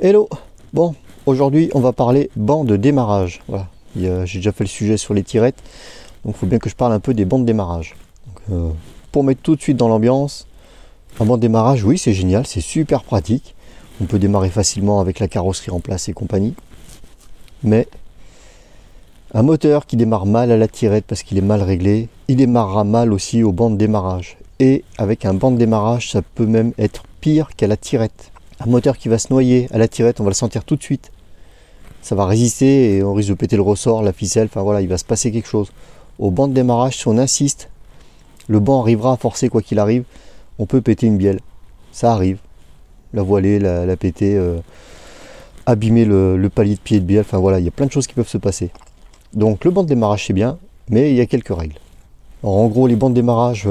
Hello. Bon, aujourd'hui on va parler banc de démarrage. Voilà, j'ai déjà fait le sujet sur les tirettes, donc il faut bien que je parle un peu des bancs de démarrage. Donc, pour mettre tout de suite dans l'ambiance, un banc de démarrage, oui c'est génial, c'est super pratique. On peut démarrer facilement avec la carrosserie en place et compagnie. Mais un moteur qui démarre mal à la tirette parce qu'il est mal réglé, il démarrera mal aussi au banc de démarrage. Et avec un banc de démarrage, ça peut même être pire qu'à la tirette. Un moteur qui va se noyer à la tirette, on va le sentir tout de suite. Ça va résister et on risque de péter le ressort, la ficelle, enfin voilà, il va se passer quelque chose. Au banc de démarrage, si on insiste, le banc arrivera à forcer quoi qu'il arrive, on peut péter une bielle. Ça arrive. La voiler, la péter, abîmer le palier de pied de bielle, enfin voilà, il y a plein de choses qui peuvent se passer. Donc le banc de démarrage c'est bien, mais il y a quelques règles. Alors, en gros, les bancs de démarrage,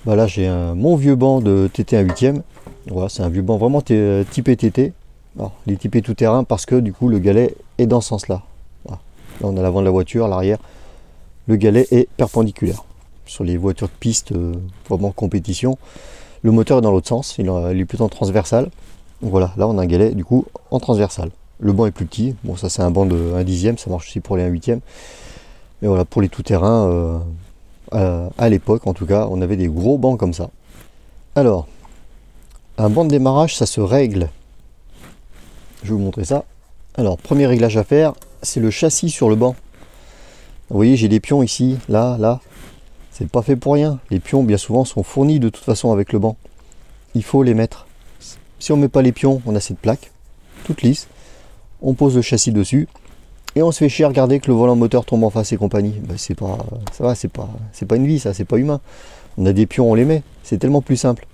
là j'ai mon vieux banc de TT 1 8e. Voilà, c'est un vieux banc vraiment typé TT. Alors, il est typé tout terrain parce que du coup le galet est dans ce sens-là. Voilà. Là on a l'avant de la voiture, l'arrière. Le galet est perpendiculaire. Sur les voitures de piste, vraiment compétition, le moteur est dans l'autre sens, il est plutôt en transversal. Donc voilà, là on a un galet du coup en transversal. Le banc est plus petit, bon ça c'est un banc de 1 dixième, ça marche aussi pour les 1 8e. Mais voilà, pour les tout-terrain, à l'époque en tout cas, on avait des gros bancs comme ça. Alors, un banc de démarrage, ça se règle. Je vais vous montrer ça. Alors, premier réglage à faire, c'est le châssis sur le banc. Vous voyez, j'ai des pions ici, là. C'est pas fait pour rien. Les pions, bien souvent, sont fournis de toute façon avec le banc. Il faut les mettre. Si on met pas les pions, on a cette plaque, toute lisse. On pose le châssis dessus. Et on se fait chier à regarder que le volant moteur tombe en face et compagnie. Ben, c'est pas, ça va, c'est pas une vie, ça, c'est pas humain. On a des pions, on les met. C'est tellement plus simple.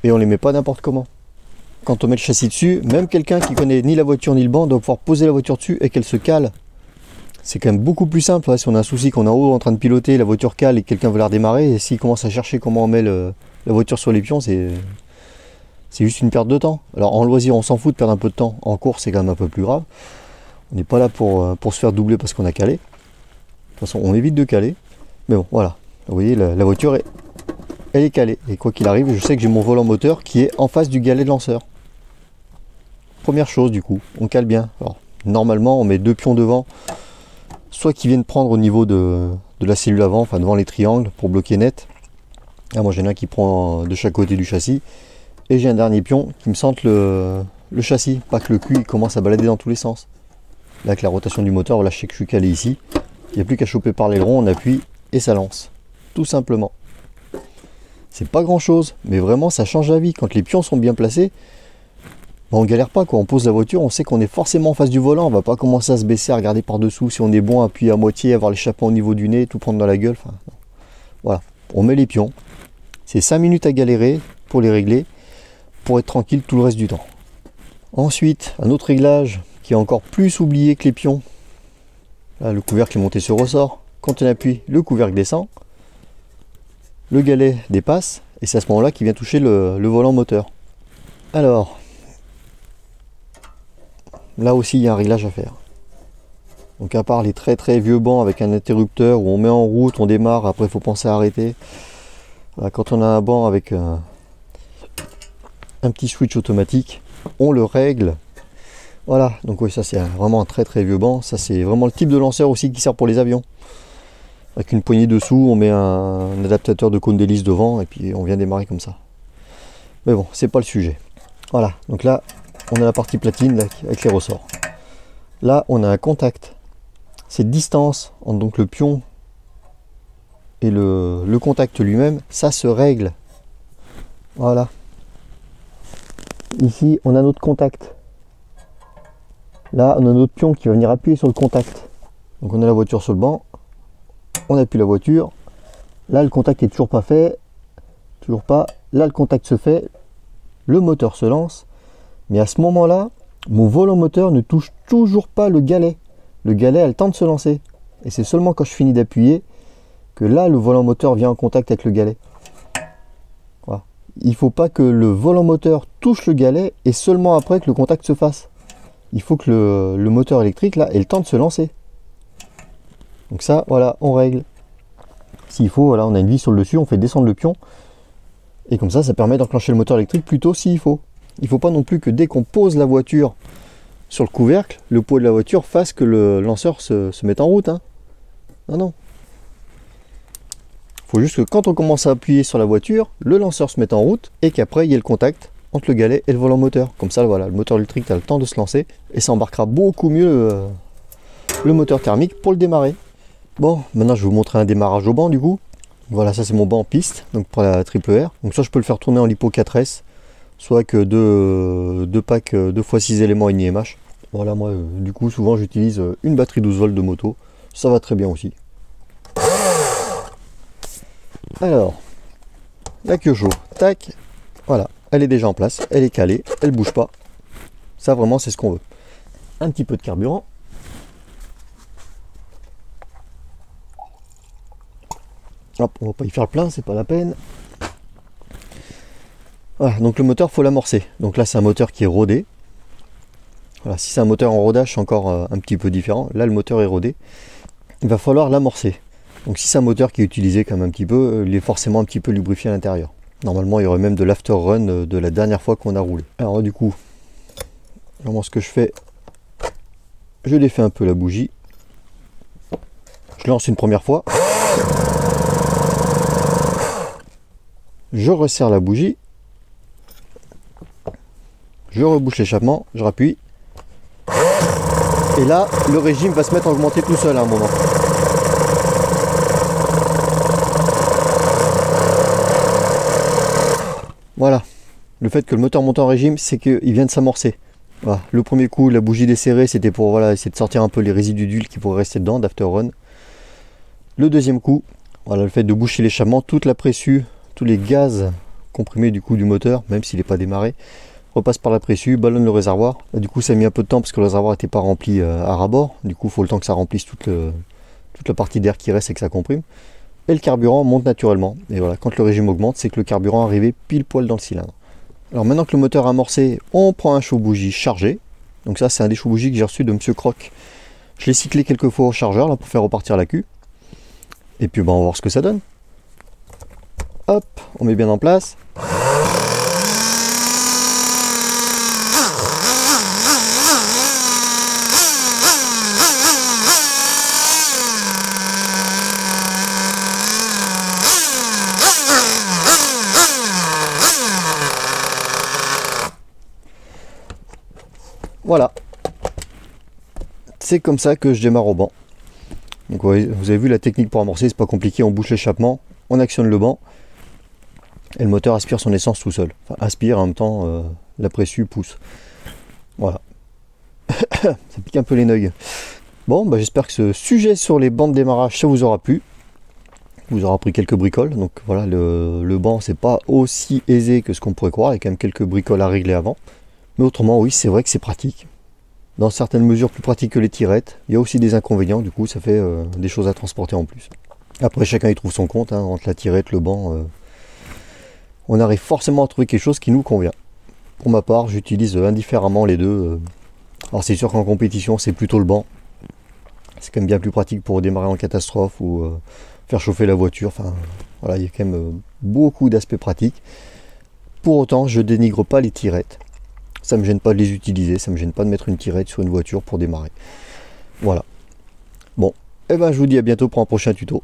Et on les met pas n'importe comment. Quand on met le châssis dessus, même quelqu'un qui connaît ni la voiture ni le banc doit pouvoir poser la voiture dessus et qu'elle se cale. C'est quand même beaucoup plus simple. Ouais, si on a un souci qu'on est en haut en train de piloter, la voiture cale et quelqu'un veut la redémarrer, et s'il commence à chercher comment on met la voiture sur les pions, c'est juste une perte de temps. Alors en loisir, on s'en fout de perdre un peu de temps. En course, c'est quand même un peu plus grave. On n'est pas là pour se faire doubler parce qu'on a calé. De toute façon, on évite de caler. Mais bon, voilà. Vous voyez, la voiture, elle est calée. Et quoi qu'il arrive, je sais que j'ai mon volant moteur qui est en face du galet de lanceur. Première chose, du coup, on cale bien. Alors, normalement, on met 2 pions devant, soit qui viennent prendre au niveau de la cellule avant, enfin devant les triangles, pour bloquer net. Là, moi, j'en ai un qui prend de chaque côté du châssis. Et j'ai un dernier pion qui me sente le châssis, pas que le cul il commence à balader dans tous les sens. Là, avec la rotation du moteur, voilà, je sais que je suis calé ici. Il n'y a plus qu'à choper par l'aileron, on appuie et ça lance. Tout simplement. C'est pas grand chose, mais vraiment ça change la vie. Quand les pions sont bien placés, on galère pas quoi. On pose la voiture, on sait qu'on est forcément en face du volant, on va pas commencer à se baisser, à regarder par dessous. Si on est bon, appuyer à moitié, avoir l'échappement au niveau du nez, tout prendre dans la gueule. Enfin, voilà, on met les pions. C'est 5 minutes à galérer pour les régler, pour être tranquille tout le reste du temps. Ensuite, un autre réglage qui est encore plus oublié que les pions. Là, le couvercle est monté sur ressort. Quand on appuie, le couvercle descend. Le galet dépasse. Et c'est à ce moment-là qu'il vient toucher le volant moteur. Alors, là aussi, il y a un réglage à faire. Donc, à part les très très vieux bancs avec un interrupteur où on met en route, on démarre, après il faut penser à arrêter. Voilà, quand on a un banc avec un petit switch automatique, on le règle. Voilà, donc oui, ça c'est vraiment un très très vieux banc. Ça c'est vraiment le type de lanceur aussi qui sert pour les avions. Avec une poignée dessous, on met un adaptateur de cône d'hélice devant et puis on vient démarrer comme ça. Mais bon, c'est pas le sujet. Voilà, donc là, on a la partie platine là, avec les ressorts. Là, on a un contact. Cette distance entre donc le pion et le contact lui-même, ça se règle. Voilà. Ici, on a notre contact. Là, on a notre pion qui va venir appuyer sur le contact. Donc on a la voiture sur le banc, on appuie la voiture. Là, le contact est toujours pas fait, toujours pas. Là, le contact se fait, le moteur se lance. Mais à ce moment-là, mon volant moteur ne touche toujours pas le galet. Le galet a le temps de se lancer. Et c'est seulement quand je finis d'appuyer que là, le volant moteur vient en contact avec le galet. Voilà. Il ne faut pas que le volant moteur touche le galet et seulement après que le contact se fasse. Il faut que le moteur électrique là ait le temps de se lancer. Donc ça, voilà, on règle. S'il faut, voilà, on a une vis sur le dessus, on fait descendre le pion. Et comme ça permet d'enclencher le moteur électrique plus tôt s'il faut. Il ne faut pas non plus que dès qu'on pose la voiture sur le couvercle, le poids de la voiture fasse que le lanceur se mette en route. Hein. Non, non. Il faut juste que quand on commence à appuyer sur la voiture, le lanceur se mette en route et qu'après il y ait le contact entre le galet et le volant moteur. Comme ça, voilà, le moteur électrique a le temps de se lancer et ça embarquera beaucoup mieux le moteur thermique pour le démarrer. Bon, maintenant je vais vous montrer un démarrage au banc du coup. Voilà, ça c'est mon banc en piste, donc pour la triple R. Donc soit je peux le faire tourner en lipo 4S, soit avec deux packs 2x6 éléments IMH. Voilà, moi du coup souvent j'utilise une batterie 12 volts de moto, ça va très bien aussi. Alors, la queue chaud, tac, voilà, elle est déjà en place, elle est calée, elle bouge pas. Ça vraiment c'est ce qu'on veut. Un petit peu de carburant. Hop, on va pas y faire le plein, c'est pas la peine. Voilà, donc le moteur faut l'amorcer. Donc là c'est un moteur qui est rodé. Voilà, si c'est un moteur en rodage c'est encore un petit peu différent. Là le moteur est rodé. Il va falloir l'amorcer. Donc si c'est un moteur qui est utilisé comme un petit peu, il est forcément un petit peu lubrifié à l'intérieur. Normalement il y aurait même de l'after run de la dernière fois qu'on a roulé. Alors du coup, vraiment ce que je fais, je défais un peu la bougie. Je lance une première fois. Je resserre la bougie. Je rebouche l'échappement, je rappuie. Et là, le régime va se mettre à augmenter tout seul à un moment. Voilà. Le fait que le moteur monte en régime, c'est qu'il vient de s'amorcer. Voilà. Le premier coup, la bougie desserrée, c'était pour voilà, essayer de sortir un peu les résidus d'huile qui pourraient rester dedans, d'after run. Le deuxième coup, voilà, le fait de boucher l'échappement, toute la pressu, tous les gaz comprimés du coup du moteur, même s'il n'est pas démarré, repasse par la pressu, ballonne le réservoir. Là, du coup ça a mis un peu de temps parce que le réservoir n'était pas rempli à ras-bord. Du coup il faut le temps que ça remplisse toute la partie d'air qui reste et que ça comprime. Et le carburant monte naturellement. Et voilà, quand le régime augmente, c'est que le carburant arrive pile poil dans le cylindre. Alors maintenant que le moteur a amorcé, on prend un chaud-bougie chargé. Donc ça c'est un des chaud-bougies que j'ai reçu de Monsieur Croc. Je l'ai cyclé quelques fois au chargeur là, pour faire repartir la queue. Et puis on va voir ce que ça donne. Hop, on met bien en place. Voilà, c'est comme ça que je démarre au banc. Donc vous avez vu la technique pour amorcer, c'est pas compliqué, on bouche l'échappement, on actionne le banc et le moteur aspire son essence tout seul. Enfin aspire en même temps, la pressu pousse. Voilà. Ça pique un peu les neuils. Bon, bah, j'espère que ce sujet sur les bancs de démarrage, ça vous aura plu. Vous aura appris quelques bricoles. Donc voilà, le banc, c'est pas aussi aisé que ce qu'on pourrait croire. Il y a quand même quelques bricoles à régler avant. Mais autrement, oui, c'est vrai que c'est pratique. Dans certaines mesures plus pratiques que les tirettes. Il y a aussi des inconvénients, du coup, ça fait des choses à transporter en plus. Après, chacun y trouve son compte, hein, entre la tirette, le banc. On arrive forcément à trouver quelque chose qui nous convient. Pour ma part, j'utilise indifféremment les deux. Alors c'est sûr qu'en compétition, c'est plutôt le banc. C'est quand même bien plus pratique pour démarrer en catastrophe ou faire chauffer la voiture. Enfin, voilà, il y a quand même beaucoup d'aspects pratiques. Pour autant, je dénigre pas les tirettes. Ça me gêne pas de les utiliser, ça me gêne pas de mettre une tirette sur une voiture pour démarrer. Voilà. Bon, et ben je vous dis à bientôt pour un prochain tuto.